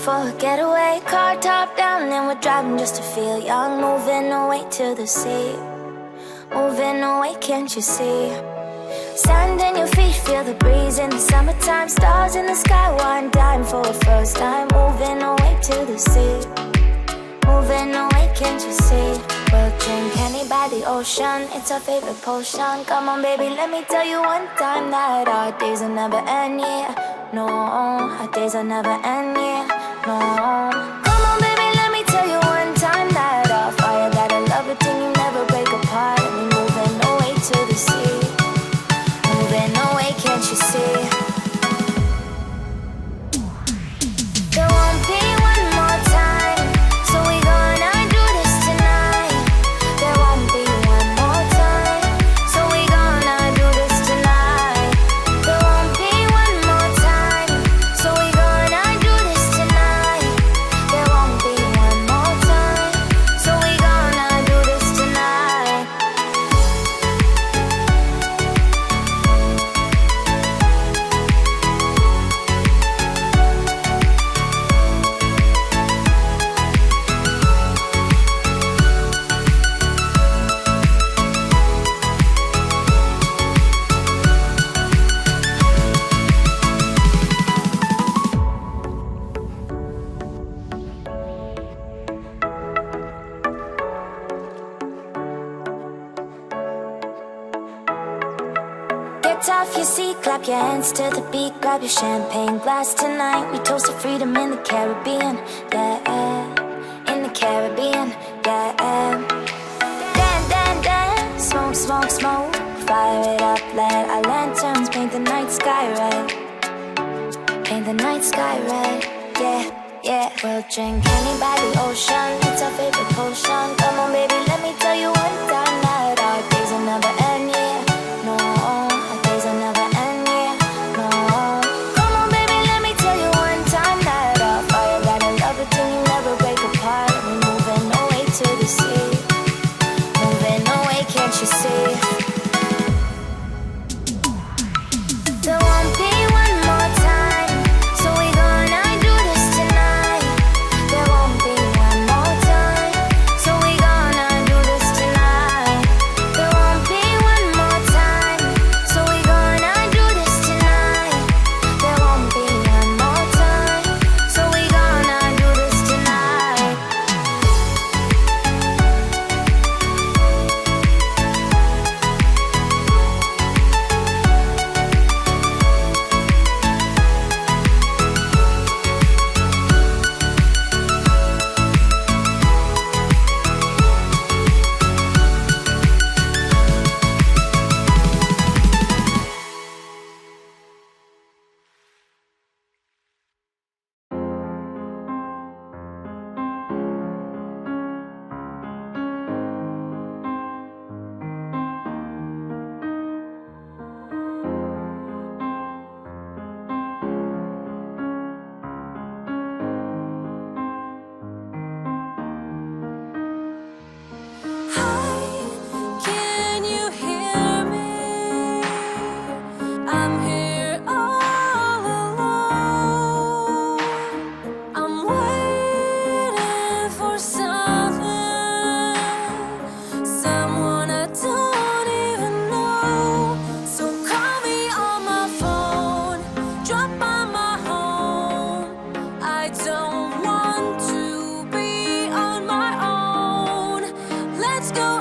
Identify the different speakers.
Speaker 1: for a getaway. Car top down and we're driving just to feel young. Moving away to the sea, moving away, can't you see? Sand in your feet, feel the breeze in the summertime. Stars in the sky, one dime for a first time. Moving away to the sea, moving away, can't you see? We'll drink honey by the ocean, it's our favorite potion. Come on baby, let me tell you one time that our days will never end, yeah. No, our days will never end, yeah. No. Come on baby, let me tell you one time that our fire got a love it till you never break apart. And we're moving away to the sea, moving away, can't you see? There won't be one more time, so we gonna do this tonight. There won't be one more time, so we gonna do this tonight. There won't be one more time, so we gonna do this tonight. There won't be one more time, so we gonna do this tonight. Get off your seat, clap your hands to the beat. Grab your champagne glass tonight. We toast to freedom in the Caribbean, yeah. In the Caribbean, yeah. Dance, dance, dance, smoke, smoke, smoke. Fire it up, let our lanterns paint the night sky red. Paint the night sky red, yeah, yeah. We'll drink honey by the ocean, it's our favorite potion. Come on baby, let me tell you one time that our days will never end, yeah. No, our days will never end, yeah. No. Come on baby, let me tell you one time that our fire got a love it till you never break apart. We're moving away to the sea, moving away, can't you see? There won't be one more time, so we gonna do this tonight. There won't be one more time, so we gonna do this tonight. There won't be one more time, so we gonna do this tonight. There won't be one more time, so we gonna do this tonight. Can you hear me? I'm here all alone. I'm waiting for something, someone I don't even know. So call me on my phone, drop by my home. I don't want to be on my own. Let's go